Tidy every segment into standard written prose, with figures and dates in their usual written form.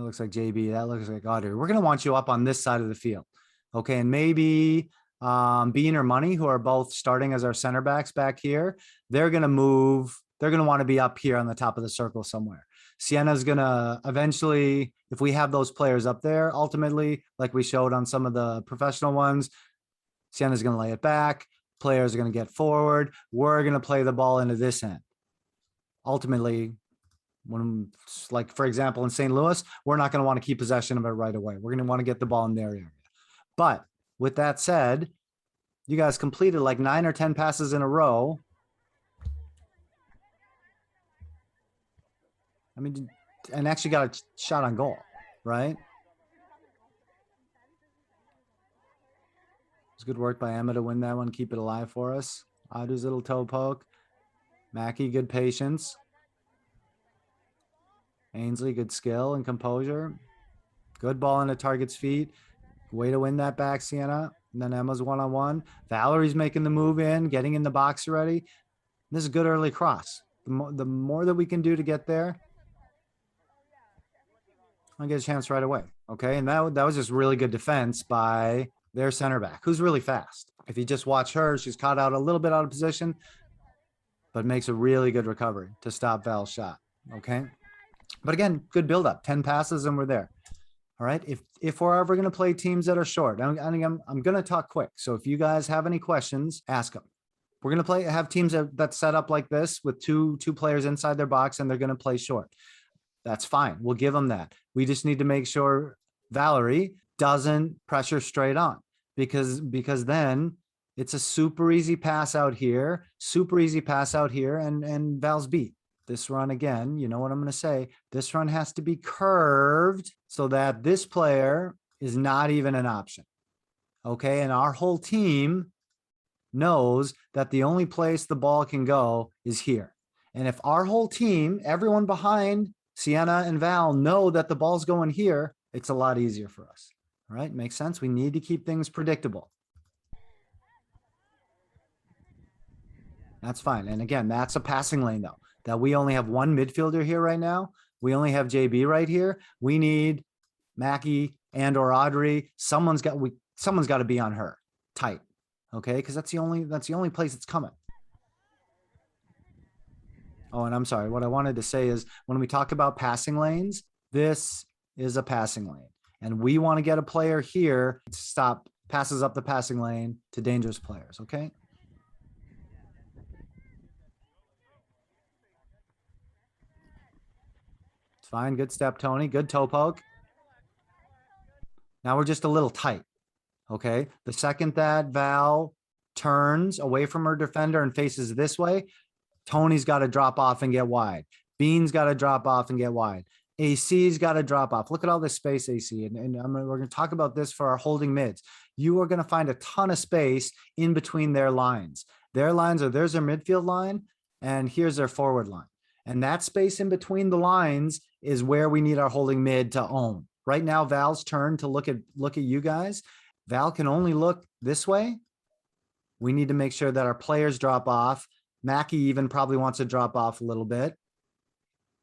looks like JB. That looks like Audrey. We're going to want you up on this side of the field. Okay. And maybe Bean or Money, who are both starting as our center backs back here, they're going to move. They're going to want to be up here on the top of the circle somewhere. Sienna's going to eventually, if we have those players up there, ultimately, like we showed on some of the professional ones, Sienna's going to lay it back. Players are going to get forward. We're going to play the ball into this end. Ultimately, when, like, for example, in St. Louis, we're not going to want to keep possession of it right away. We're going to want to get the ball in their area. But with that said, you guys completed like 9 or 10 passes in a row. I mean, and actually got a shot on goal, right? It's good work by Emma to win that one, keep it alive for us. Audrey's little toe poke. Mackey, good patience. Ainsley, good skill and composure. Good ball into target's feet. Way to win that back, Sienna. And then Emma's one-on-one. Valerie's making the move in, getting in the box already. This is good early cross. The more that we can do to get there, I'll get a chance right away. Okay. And that was just really good defense by their center back, who's really fast. If you just watch her, she's caught out a little bit out of position, but makes a really good recovery to stop Val's shot. Okay. But again, good buildup, 10 passes and we're there. All right. If we're ever going to play teams that are short, I'm going to talk quick. So if you guys have any questions, ask them. We're going to have teams that set up like this with two players inside their box and they're going to play short. That's fine. We'll give them that. We just need to make sure Valerie doesn't pressure straight on because then it's a super easy pass out here, and Val's beat. This run again, you know what I'm going to say. This run has to be curved so that this player is not even an option. Okay. And our whole team knows that the only place the ball can go is here. And if our whole team, everyone behind Sienna and Val know that the ball's going here, it's a lot easier for us. All right. Makes sense. We need to keep things predictable. That's fine. And again, that's a passing lane though, that we only have one midfielder here right now. We only have JB right here. We need Mackie and or Audrey. Someone's got to be on her tight. Okay. Because that's the only place it's coming. Oh, and I'm sorry. What I wanted to say is when we talk about passing lanes, this is a passing lane. And we want to get a player here to stop passes up the passing lane to dangerous players. Okay. It's fine. Good step, Tony. Good toe poke. Now we're just a little tight. Okay. The second that Val turns away from her defender and faces this way, Tony's got to drop off and get wide. Bean's got to drop off and get wide. AC's got to drop off. Look at all this space, AC. And we're going to talk about this for our holding mids. You are going to find a ton of space in between their lines. Their lines are, there's their midfield line, and here's their forward line. And that space in between the lines is where we need our holding mid to own. Right now, Val's turn to look at you guys. Val can only look this way. We need to make sure that our players drop off. Mackie even probably wants to drop off a little bit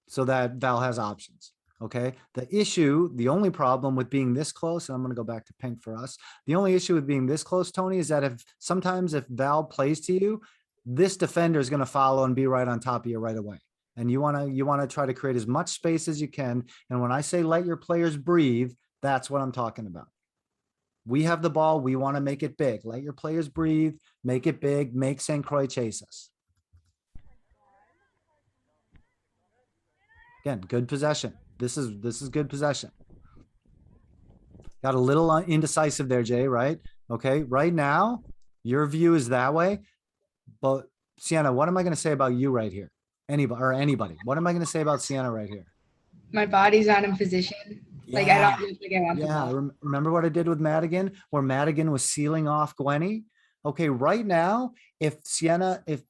so that Val has options. Okay. The only problem with being this close, and I'm going to go back to pink for us. The only issue with being this close, Tony, is that sometimes if Val plays to you, this defender is going to follow and be right on top of you right away. And you want to try to create as much space as you can. And when I say let your players breathe, that's what I'm talking about. We have the ball. We want to make it big. Let your players breathe, make it big, make St. Croix chase us. Again, good possession. This is good possession. Got a little indecisive there, Jay, right? Okay. Right now, your view is that way. But Sienna, what am I going to say about you right here? Anybody. What am I going to say about Sienna right here? My body's not in position. Yeah. Like I don't look like I want the ball. Remember what I did with Madigan, where Madigan was sealing off Gwenny? Okay, right now, if the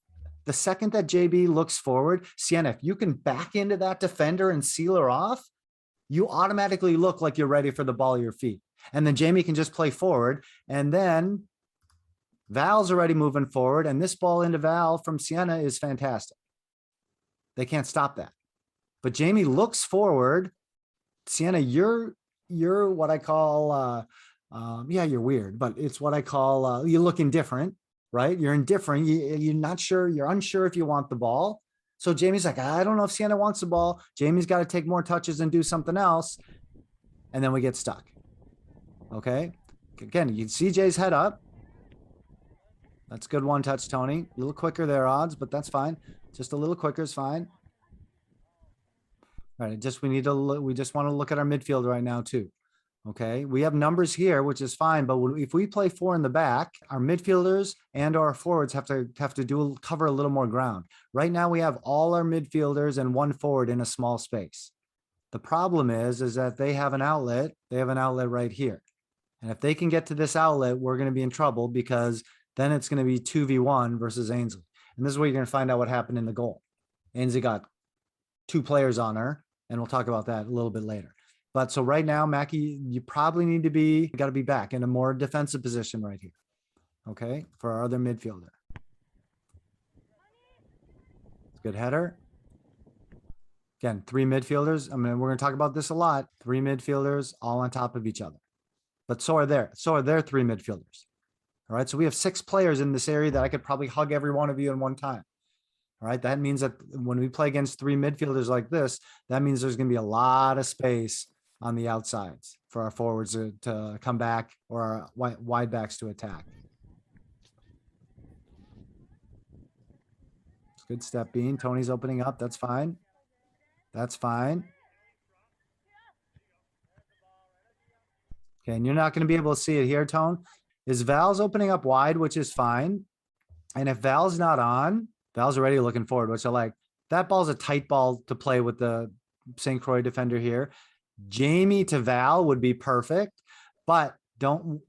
second that JB looks forward, Sienna, if you can back into that defender and seal her off, you automatically look like you're ready for the ball at your feet. And then Jamie can just play forward. And then Val's already moving forward. And this ball into Val from Sienna is fantastic. They can't stop that. But Jamie looks forward Sienna, you're what I call, yeah, you're weird, but it's what I call, you're looking different, right? You're indifferent. You're not sure. You're unsure if you want the ball. So Jamie's like, I don't know if Sienna wants the ball. Jamie's got to take more touches and do something else. And then we get stuck. Okay. Again, you can see Jay's head up. That's good one touch, Tony. A little quicker there, odds, but that's fine. Just a little quicker is fine. All right, we just want to look at our midfield right now too. Okay, we have numbers here, which is fine, but if we play 4 in the back, our midfielders and our forwards have to cover a little more ground. Right now, we have all our midfielders and 1 forward in a small space. The problem is that they have an outlet. They have an outlet right here, and if they can get to this outlet, we're going to be in trouble because then it's going to be 2v1 versus Ainsley, and this is where you're going to find out what happened in the goal. Ainsley got 2 players on her, and we'll talk about that a little bit later. But so right now, Mackie, you probably need to got to be back in a more defensive position right here. Okay, for our other midfielder. Good header. Again, 3 midfielders. I mean, we're going to talk about this a lot. 3 midfielders all on top of each other. But so are their 3 midfielders. All right, so we have 6 players in this area that I could probably hug every one of you in one time. All right, that means that when we play against 3 midfielders like this, that means there's going to be a lot of space on the outsides for our forwards to come back or our wide backs to attack. It's good step, Bean. Tony's opening up. That's fine. That's fine. Okay, and you're not going to be able to see it here, Tone. Is Val's opening up wide, which is fine. And if Val's not on, Val's already looking forward, which I like. That ball's a tight ball to play with the St. Croix defender here. Jamie to Val would be perfect, but don't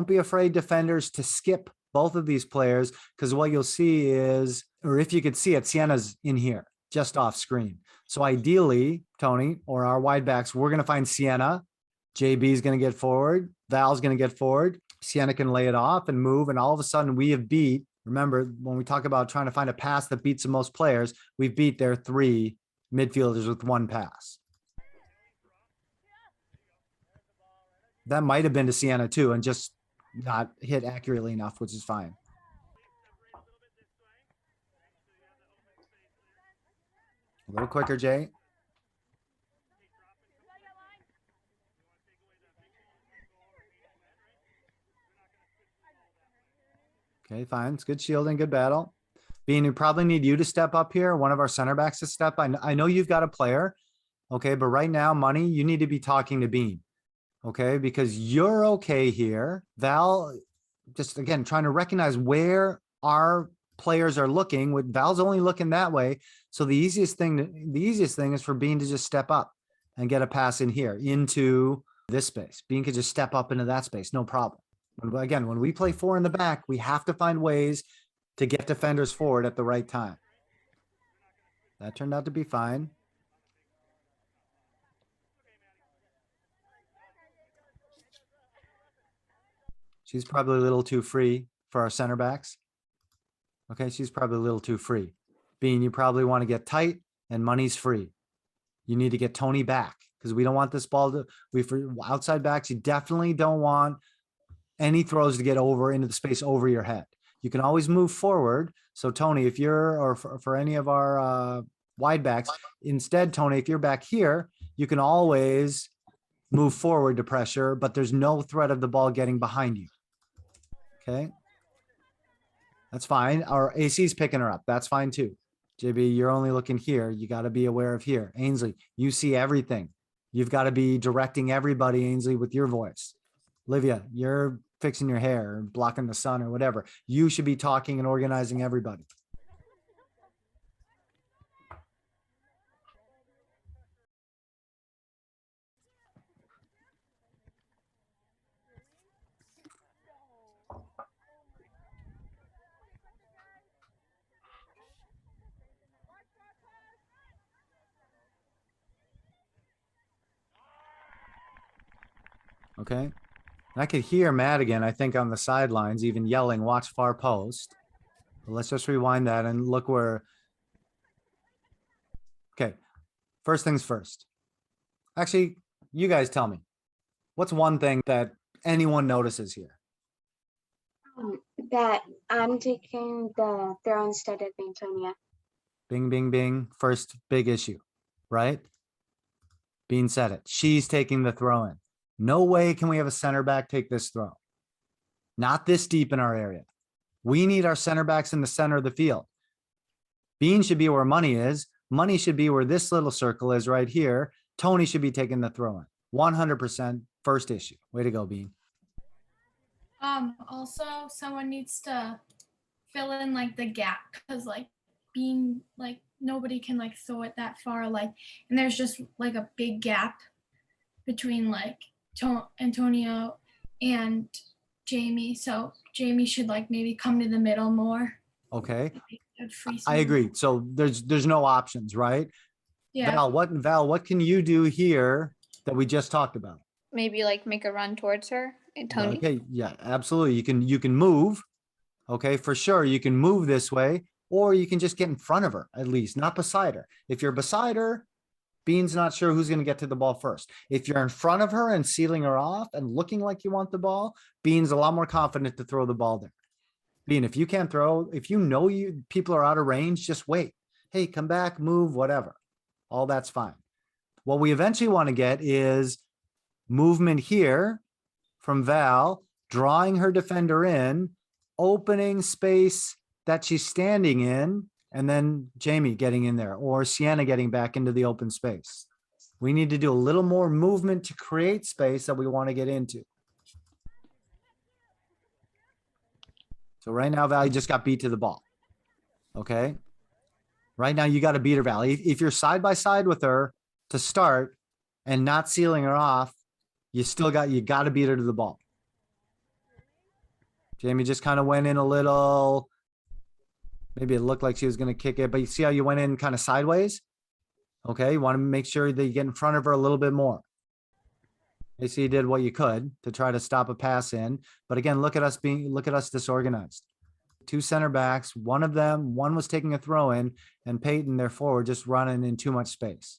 be afraid, defenders, to skip both of these players, because what you'll see is, or if you could see it, Sienna's in here, just off screen. So ideally, Tony, or our wide backs, we're going to find Sienna. JB's going to get forward. Val's going to get forward. Sienna can lay it off and move, and all of a sudden we have beat. Remember, when we talk about trying to find a pass that beats the most players, we've beat their 3 midfielders with 1 pass. That might have been to Sienna too, and just not hit accurately enough, which is fine. A little quicker, Jay. Okay, fine. It's good shielding, good battle. Bean, we probably need you to step up here. One of our center backs to step. I know you've got a player. Okay, but right now, Money, you need to be talking to Bean. Okay, because you're okay here. Val, just again, trying to recognize where our players are looking. With Val's only looking that way. So the easiest thing is for Bean to just step up and get a pass in here into this space. Bean could just step up into that space, no problem. Again, when we play 4 in the back, we have to find ways to get defenders forward at the right time. That turned out to be fine. She's probably a little too free for our center backs. Okay, she's probably a little too free. Bean, you probably want to get tight, and Money's free. You need to get Tony back, because we don't want this ball to, for outside backs, you definitely don't want any throws to get over into the space over your head. You can always move forward. So Tony, if you're, or for any of our wide backs, instead, Tony, if you're back here, you can always move forward to pressure, but there's no threat of the ball getting behind you. Okay. That's fine. Our AC's picking her up. That's fine too. JB, you're only looking here. You got to be aware of here. Ainsley, you see everything. You've got to be directing everybody, Ainsley, with your voice. Olivia, you're fixing your hair or blocking the sun or whatever. You should be talking and organizing everybody. Okay. I could hear Madigan, I think, on the sidelines, even yelling, watch far post. But let's just rewind that and look where. Okay. First things first. Actually, You guys tell me. What's one thing that anyone notices here? That I'm taking the throw instead of Antonia. Bing, bing, bing. First big issue, right? Bean said it. She's taking the throw in. No way can we have a center back take this throw. Not this deep in our area. We need our center backs in the center of the field. Bean should be where money is. Money should be where this little circle is right here. Tony should be taking the throw in. 100% first issue. Way to go, Bean. Also someone needs to fill in like the gap, because like being like nobody can like throw it that far, like, and there's just like a big gap between like Antonio and Jamie, so Jamie should like maybe come to the middle more. Okay, Free I agree. So there's no options, right? Yeah. Val, what can you do here that we just talked about? Maybe like make a run towards her and Tony. Okay, yeah, absolutely. You can move. Okay, for sure. You can move this way, or you can just get in front of her, at least, not beside her. If you're beside her, Bean's not sure who's going to get to the ball first. If you're in front of her and sealing her off and looking like you want the ball, Bean's a lot more confident to throw the ball there. Bean, if you can't throw, if you know people are out of range, just wait. Hey, come back, move, whatever. All that's fine. What we eventually want to get is movement here from Val, drawing her defender in, opening space that she's standing in, and then Jamie getting in there, or Sienna getting back into the open space. We need to do a little more movement to create space that we want to get into. So right now, Val, you just got beat to the ball. Okay. Right now, you got to beat her, Val. If you're side by side with her to start and not sealing her off, you got to beat her to the ball. Jamie just kind of went in a little. Maybe it looked like she was going to kick it, but you see how you went in kind of sideways? Okay, you want to make sure that you get in front of her a little bit more. You see, you did what you could to try to stop a pass in. But again, look at us disorganized. Two center backs, one was taking a throw in, and Peyton, their forward, just running in too much space.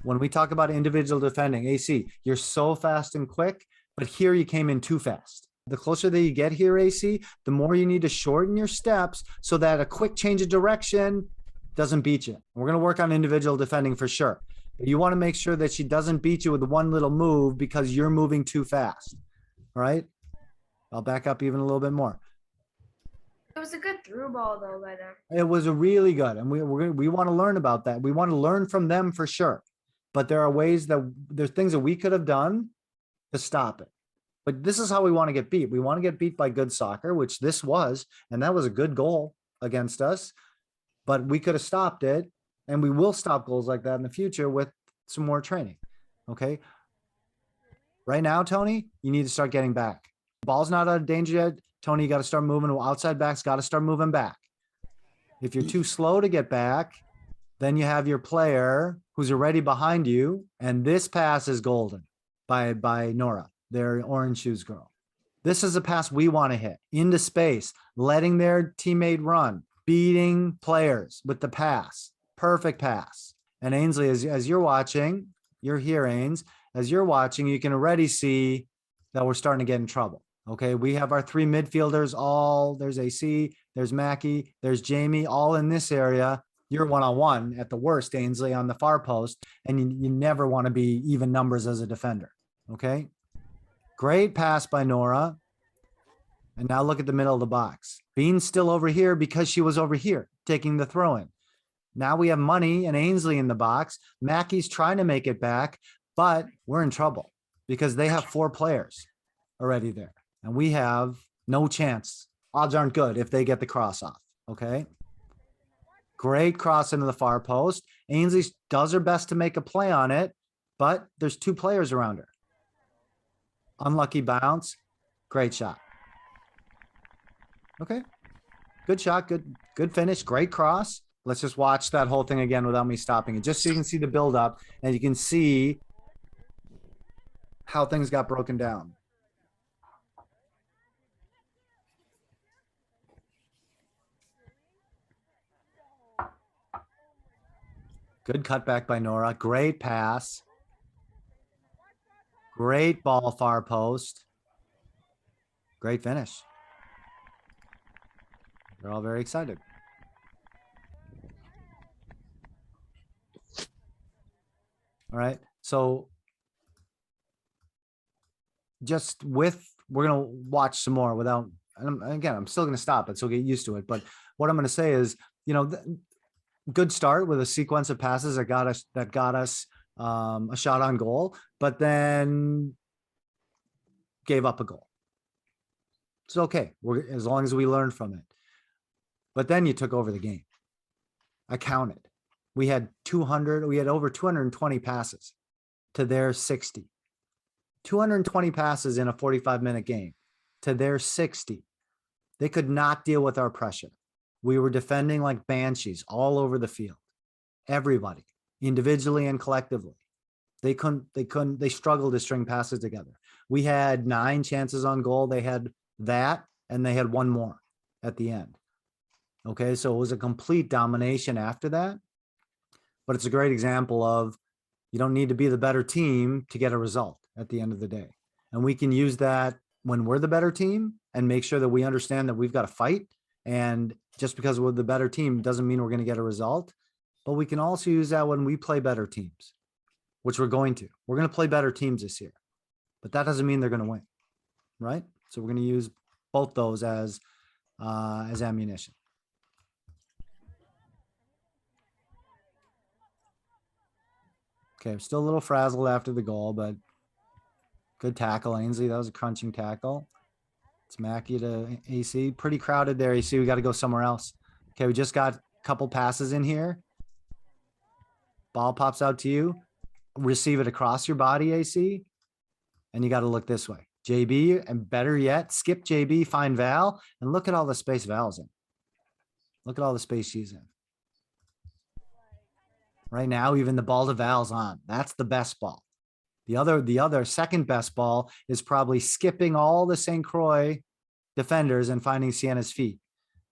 When we talk about individual defending, AC, you're so fast and quick, but here you came in too fast. The closer that you get here, AC, the more you need to shorten your steps so that a quick change of direction doesn't beat you. We're going to work on individual defending for sure. But you want to make sure that she doesn't beat you with one little move because you're moving too fast. All right? I'll back up even a little bit more. It was a good through ball though by them. It was a really good, and we want to learn about that. We want to learn from them for sure. But there's things that we could have done to stop it. But this is how we want to get beat. We want to get beat by good soccer, which this was, and that was a good goal against us. But we could have stopped it, and we will stop goals like that in the future with some more training. Okay. Right now, Tony, you need to start getting back. Ball's not out of danger yet. Tony, you got to start moving. Outside backs got to start moving back. If you're too slow to get back, then you have your player who's already behind you, and this pass is golden by Nora, their orange shoes girl. This is a pass we want to hit into space, letting their teammate run, beating players with the pass. Perfect pass. And Ainsley, as you're watching, you're here, Ains. As you're watching, you can already see that we're starting to get in trouble. Okay, we have our three midfielders there's AC, there's Mackie, there's Jamie, all in this area. You're one-on-one at the worst, Ainsley, on the far post, and you never want to be even numbers as a defender. Okay, great pass by Nora. And now look at the middle of the box. Bean's still over here because she was over here taking the throw in. Now we have Money and Ainsley in the box. Mackie's trying to make it back, but we're in trouble because they have 4 players already there. And we have no chance. Odds aren't good if they get the cross off. Okay. Great cross into the far post. Ainsley does her best to make a play on it, but there's 2 players around her. Unlucky bounce. Great shot. Okay. Good shot. Good finish. Great cross. Let's just watch that whole thing again without me stopping it, just so you can see the buildup and you can see how things got broken down. Good cutback by Nora. Great pass. Great ball far post. Great finish. They're all very excited. All right. So just we're going to watch some more without, and again, I'm still going to stop it. So get used to it. But what I'm going to say is, good start with a sequence of passes that got us a shot on goal, but then gave up a goal. It's okay. As long as we learn from it. But then you took over the game. I counted. We had over 220 passes to their 60. 220 passes in a 45-minute game to their 60. They could not deal with our pressure. We were defending like banshees all over the field. Everybody, individually and collectively. They struggled to string passes together. We had 9 chances on goal. They had that, and they had 1 more at the end. Okay, so it was a complete domination after that. But it's a great example of you don't need to be the better team to get a result at the end of the day. And we can use that when we're the better team and make sure that we understand that we've got to fight. And just because we're the better team doesn't mean we're going to get a result. But we can also use that when we play better teams, which we're going to. We're going to play better teams this year. But that doesn't mean they're going to win, right? So we're going to use both those as ammunition. Okay, I'm still a little frazzled after the goal, but good tackle, Ainsley. That was a crunching tackle. It's Mackey to AC. Pretty crowded there, AC. We got to go somewhere else. Okay, we just got a couple passes in here. Ball pops out to you. Receive it across your body, AC. And you got to look this way. JB, and better yet, skip JB, find Val, and look at all the space Val's in. Look at all the space she's in. Right now, even the ball to Val's on. That's the best ball. The other second best ball is probably skipping all the St. Croix defenders and finding Sienna's feet.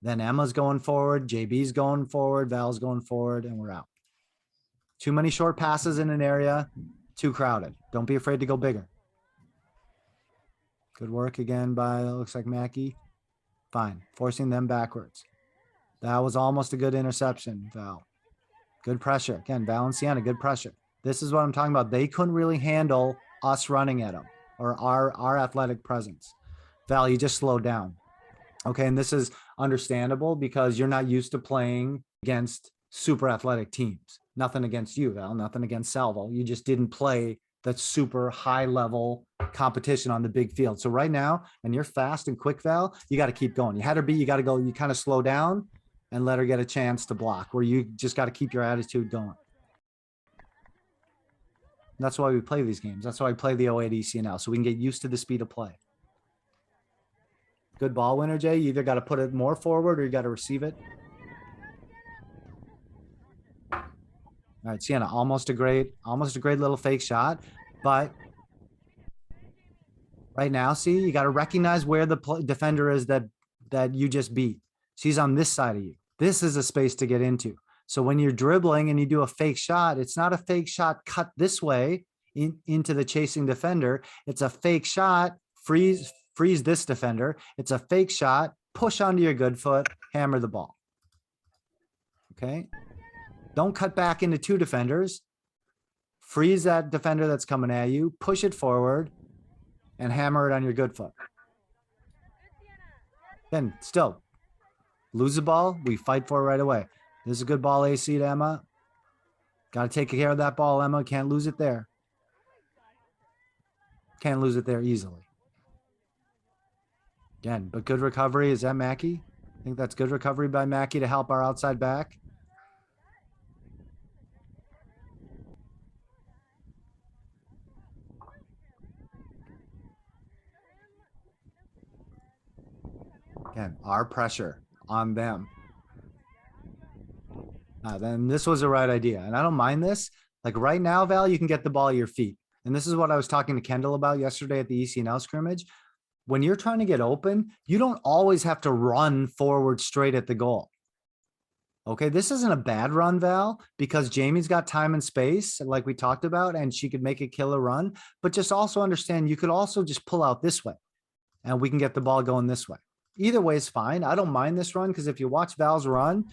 Then Emma's going forward, JB's going forward, Val's going forward, and we're out. Too many short passes in an area, too crowded. Don't be afraid to go bigger. Good work again by, looks like Mackey. Fine, forcing them backwards. That was almost a good interception, Val. Good pressure. Again, Val and Sienna, good pressure. This is what I'm talking about. They couldn't really handle us running at them or our athletic presence. Val, you just slowed down. Okay, and this is understandable because you're not used to playing against super athletic teams. Nothing against you, Val, nothing against Salvo. You just didn't play that super high level competition on the big field. So right now, and you're fast and quick, Val, you got to keep going. You had her beat, you got to go, you kind of slow down and let her get a chance to block, where you just got to keep your attitude going. That's why we play these games. That's why I play the 08 ECNL, so we can get used to the speed of play. Good ball winner, Jay. You either got to put it more forward or you got to receive it. All right, Sienna, almost a great little fake shot, but right now, see, you got to recognize where the defender is that you just beat. She's on this side of you. This is a space to get into. So when you're dribbling and you do a fake shot, it's not a fake shot cut this way into the chasing defender. It's a fake shot, freeze this defender. It's a fake shot, push onto your good foot, hammer the ball. Okay. Don't cut back into 2 defenders. Freeze that defender that's coming at you, push it forward, and hammer it on your good foot. Then still, lose the ball, we fight for it right away. This is a good ball, AC to Emma. Got to take care of that ball, Emma. Can't lose it there. Can't lose it there easily. Again, but good recovery. Is that Mackey? I think that's good recovery by Mackey to help our outside back. Again, our pressure on them. Then this was the right idea. And I don't mind this. Like right now, Val, you can get the ball at your feet. And this is what I was talking to Kendall about yesterday at the ECNL scrimmage. When you're trying to get open, you don't always have to run forward straight at the goal. Okay, this isn't a bad run, Val, because Jamie's got time and space, like we talked about, and she could make a killer run. But just also understand, you could also just pull out this way and we can get the ball going this way. Either way is fine. I don't mind this run because if you watch Val's run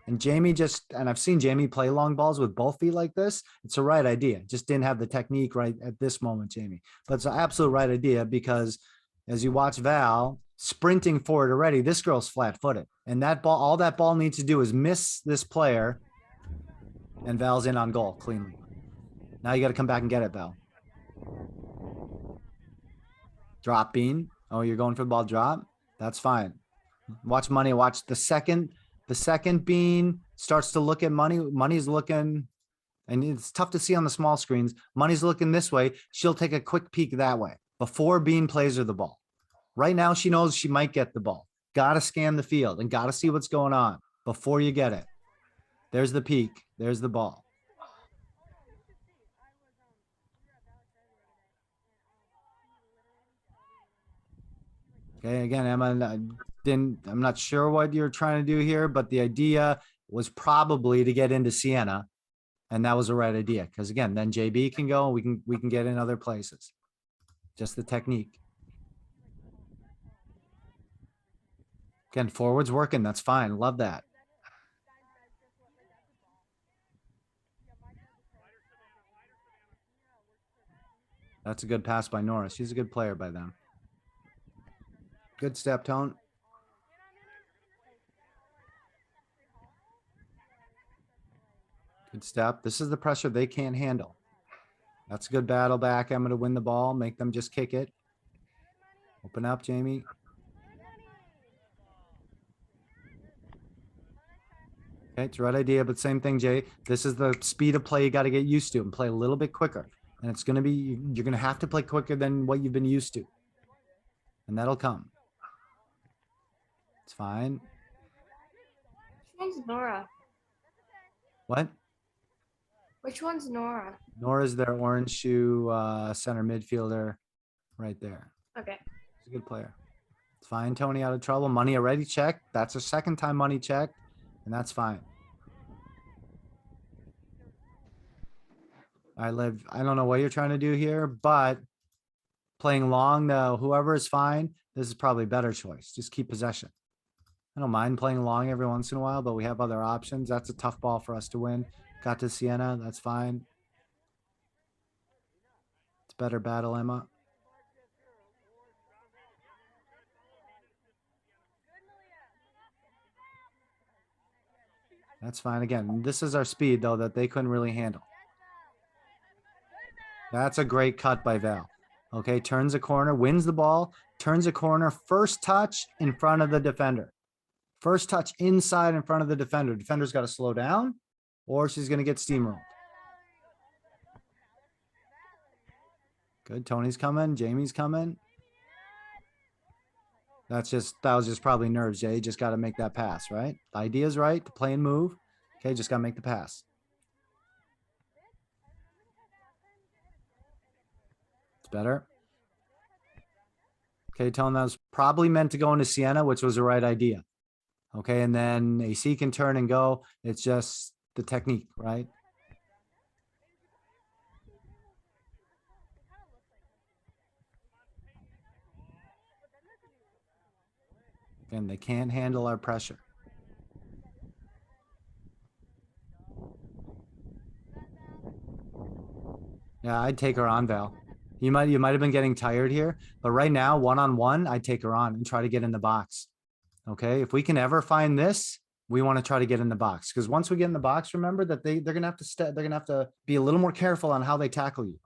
and Jamie and I've seen Jamie play long balls with both feet like this, it's the right idea. Just didn't have the technique right at this moment, Jamie. But it's an absolute right idea because as you watch Val sprinting forward already, this girl's flat footed. And that ball, all that ball needs to do is miss this player and Val's in on goal cleanly. Now you got to come back and get it, Val. Drop Bean. Oh, you're going for the ball drop? That's fine. Watch Money. Watch the second Bean starts to look at Money. Money's looking, and it's tough to see on the small screens. Money's looking this way. She'll take a quick peek that way before Bean plays her the ball. Right now, she knows she might get the ball. Got to scan the field and got to see what's going on before you get it. There's the peek. There's the ball. Okay, again, Emma, I'm not sure what you're trying to do here, but the idea was probably to get into Sienna. And that was the right idea. Because again, then JB can go and we can get in other places. Just the technique. Again, forward's working. That's fine. Love that. That's a good pass by Nora. She's a good player by them. Good step, Tone. Good step. This is the pressure they can't handle. That's a good battle back. I'm going to win the ball. Make them just kick it. Open up, Jamie. Okay, it's the right idea, but same thing, Jay. This is the speed of play you got to get used to and play a little bit quicker. And it's going to be, you're going to have to play quicker than what you've been used to. And that'll come. It's fine. Which one's Nora? What? Which one's Nora? Nora's their orange shoe center midfielder right there. Okay. He's a good player. It's fine. Tony out of trouble. Money already checked. That's a second time Money checked. And that's fine. I don't know what you're trying to do here, but playing long, though, whoever is fine. This is probably a better choice. Just keep possession. I don't mind playing long every once in a while, but we have other options. That's a tough ball for us to win. Got to Sienna. That's fine. It's better battle, Emma. That's fine. Again, this is our speed, though, that they couldn't really handle. That's a great cut by Val. Okay, turns a corner, wins the ball, turns a corner, first touch in front of the defender. First touch inside in front of the defender. Defender's got to slow down or she's going to get steamrolled. Good. Tony's coming. Jamie's coming. That was just probably nerves, Jay. Just got to make that pass, right? The idea is right. The play and move. Okay, just got to make the pass. It's better. Okay, telling that was probably meant to go into Sienna, which was the right idea. Okay, and then AC can turn and go. It's just the technique, right? Again, they can't handle our pressure. Yeah, I'd take her on, Val. You might have been getting tired here, but right now, one-on-one, I'd take her on and try to get in the box. Okay, if we can ever find this, we want to try to get in the box because once we get in the box, remember that they're gonna have to be a little more careful on how they tackle you,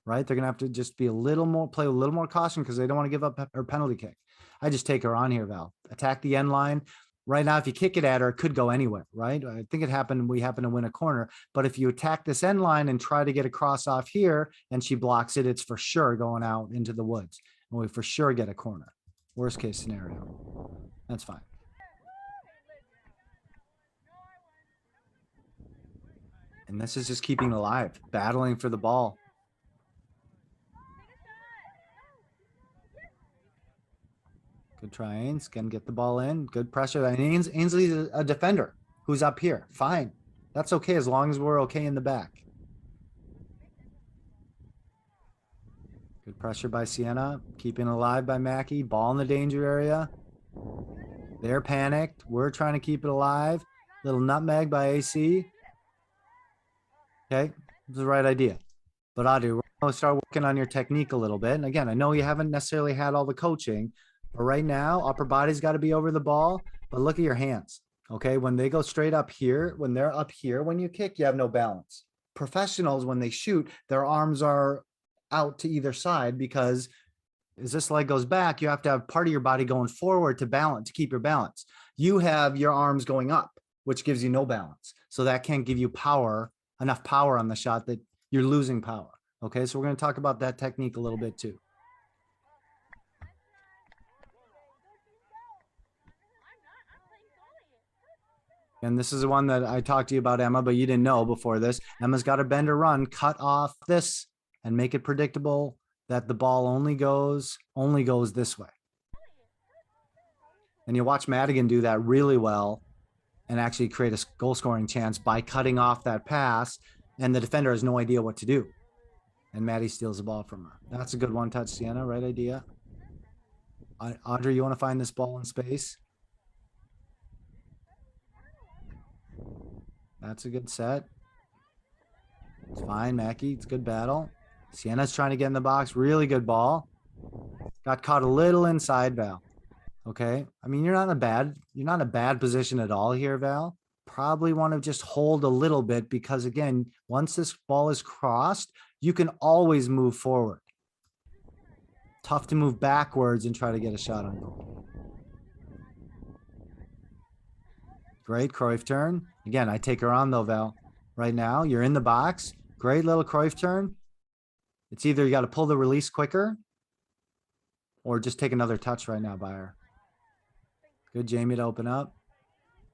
right? They're gonna have to just be play a little more caution because they don't want to give up her penalty kick. I just take her on here, Val. Attack the end line. Right now, if you kick it at her, it could go anywhere, right? I think it happened. We happen to win a corner. But if you attack this end line and try to get a cross off here and she blocks it, it's for sure going out into the woods. And we for sure get a corner. Worst case scenario. That's fine. And this is just keeping alive, battling for the ball. Good try, Ains. Can get the ball in. Good pressure. And Ainsley's a defender. who's up here. Fine. That's okay as long as we're okay in the back. Good pressure by Sienna. Keeping alive by Mackey. Ball in the danger area. They're panicked. We're trying to keep it alive. Little nutmeg by AC. Okay, this is the right idea. But Audrey, we're going to start working on your technique a little bit. And again, I know you haven't necessarily had all the coaching, but right now, upper body's got to be over the ball. But look at your hands. Okay, when they go straight up here, when they're up here, when you kick, you have no balance. Professionals, when they shoot, their arms are out to either side because as this leg goes back, you have to have part of your body going forward to balance, to keep your balance. You have your arms going up, which gives you no balance. So that can't give you power, enough power on the shot that you're losing power. Okay, so we're going to talk about that technique a little bit too. And this is the one that I talked to you about, Emma, but you didn't know before this. Emma's got to bend or run, cut off this and make it predictable that the ball only goes this way. And you watch Madigan do that really well and actually create a goal scoring chance by cutting off that pass. And the defender has no idea what to do. And Maddie steals the ball from her. That's a good one touch, Sienna. Right idea. Audrey, you want to find this ball in space? That's a good set. It's fine, Mackie. It's a good battle. Sienna's trying to get in the box. Really good ball. Got caught a little inside, Val. Okay. I mean, you're not in a bad position at all here, Val. Probably want to just hold a little bit because again, once this ball is crossed, you can always move forward. Tough to move backwards and try to get a shot on goal. Great Cruyff turn. Again, I take her on though, Val. Right now, you're in the box. Great little Cruyff turn. It's either you got to pull the release quicker or just take another touch right now by her. Good, Jamie, to open up.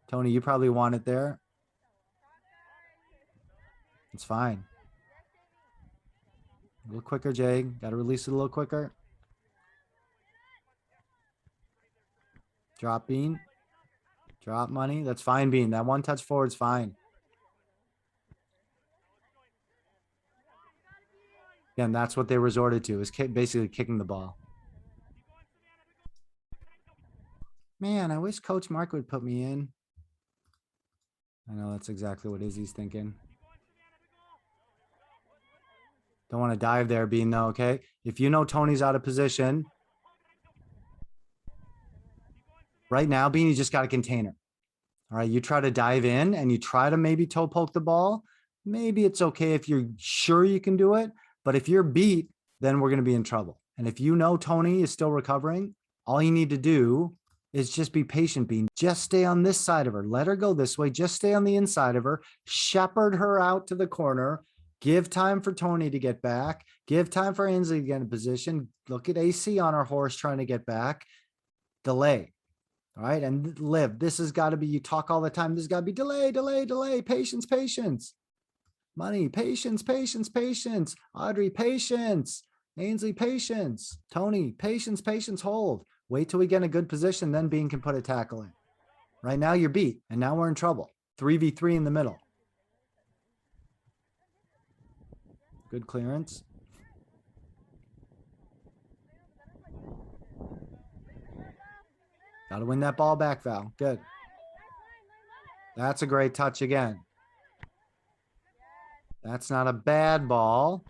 Tony, you probably want it there. It's fine. A little quicker, Jay. Got to release it a little quicker. Drop Bean. Drop money. That's fine, Bean. That one touch forward is fine. Again, that's what they resorted to, is basically kicking the ball. Man, I wish Coach Mark would put me in. I know that's exactly what Izzy's thinking. Don't want to dive there, Bean, though, okay? If you know Tony's out of position. Right now, Bean, you just got a container. All right, you try to dive in and you try to maybe toe poke the ball. Maybe it's okay if you're sure you can do it. But if you're beat, then we're going to be in trouble. And if you know Tony is still recovering, all you need to do is just be patient, Bean. Just stay on this side of her. Let her go this way. Just stay on the inside of her. Shepherd her out to the corner. Give time for Tony to get back. Give time for Ainsley to get in position. Look at AC on our horse trying to get back. Delay. All right. And Liv, this has got to be, you talk all the time. This has got to be delay, delay, delay. Patience, patience. Money, patience, patience, patience. Audrey, patience. Ainsley, patience. Tony, patience, patience, hold. Wait till we get in a good position, then Bean can put a tackle in. Right now you're beat, and now we're in trouble. 3v3 in the middle. Good clearance. Got to win that ball back, Val. Good. That's a great touch again. That's not a bad ball.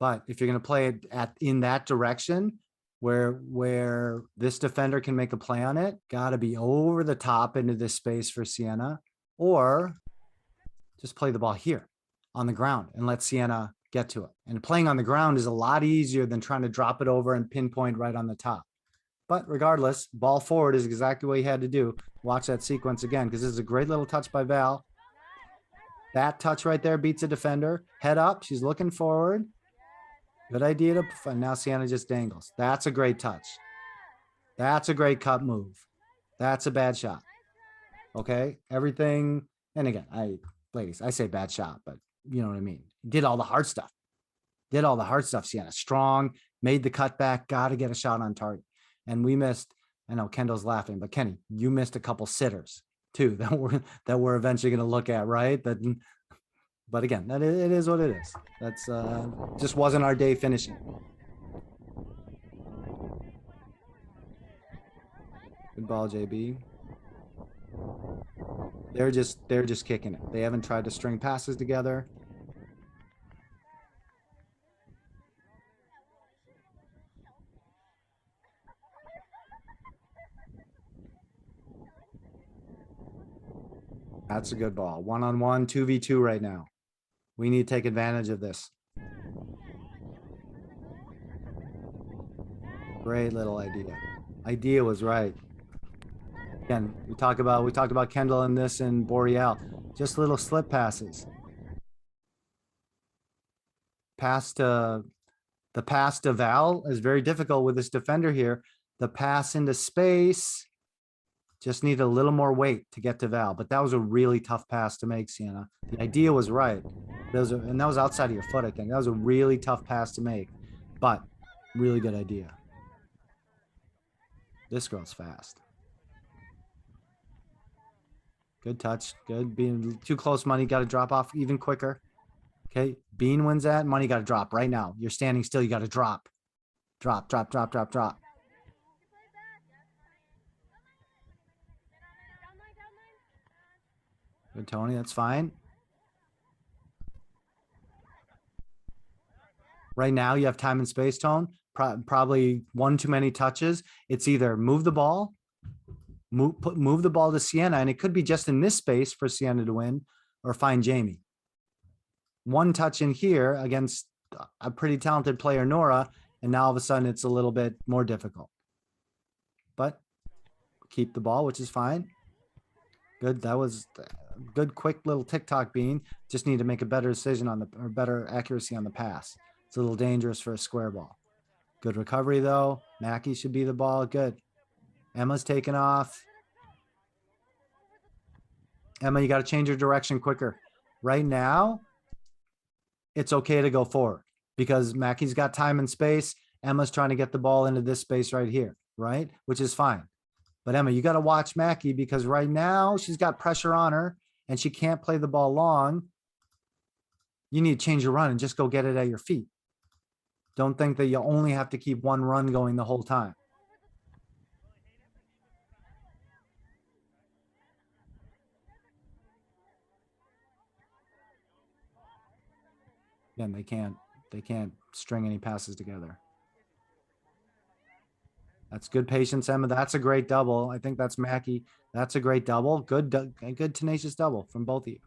But if you're going to play it in that direction where this defender can make a play on it, got to be over the top into this space for Sienna, or just play the ball here on the ground and let Sienna get to it. And playing on the ground is a lot easier than trying to drop it over and pinpoint right on the top. But regardless, ball forward is exactly what you had to do. Watch that sequence again, because this is a great little touch by Val. That touch right there beats a defender. Head up. She's looking forward. Good idea to, and now Sienna just dangles. That's a great touch. That's a great cut move. That's a bad shot. Okay. Everything. And again, ladies, I say bad shot, but you know what I mean? Did all the hard stuff. Did all the hard stuff, Sienna. Strong, made the cutback, got to get a shot on target. And we missed I know Kendall's laughing, but Kenny, you missed a couple sitters too that we're eventually going to look at, right? But again, it is what it is. That's just wasn't our day finishing. Good ball, JB. They're just kicking it. They haven't tried to string passes together. That's a good ball. 1-on-1, 2v2 right now. We need to take advantage of this. Great little idea. Idea was right. Again, we talked about Kendall and this and Boreal. Just little slip passes. The pass to Val is very difficult with this defender here. The pass into space just need a little more weight to get to Val, but that was a really tough pass to make, Sienna. The idea was right. And that was outside of your foot, I think. That was a really tough pass to make, but really good idea. This girl's fast. Good touch. Good. Being too close, Money. Got to drop off even quicker. Okay. Bean wins that. Money got to drop right now. You're standing still. You got to drop. Drop, drop, drop, drop, drop. Good, Tony. That's fine. Right now, you have time and space, Tone. Probably one too many touches. It's either move the ball, move the ball to Sienna, and it could be just in this space for Sienna to win, or find Jamie. One touch in here against a pretty talented player, Nora, and now all of a sudden it's a little bit more difficult. But keep the ball, which is fine. Good. That was good, quick little TikTok, Bean. Just need to make a better decision on or better accuracy on the pass. It's a little dangerous for a square ball. Good recovery though. Mackie should be the ball. Good. Emma's taken off. Emma, you got to change your direction quicker. Right now, it's okay to go forward because Mackie's got time and space. Emma's trying to get the ball into this space right here, right? Which is fine. But Emma, you got to watch Mackie because right now she's got pressure on her and she can't play the ball long. You need to change your run and just go get it at your feet. Don't think that you only have to keep one run going the whole time. Again, they can't string any passes together. That's good patience, Emma. That's a great double. I think that's Mackie. That's a great double. Good tenacious double from both of you.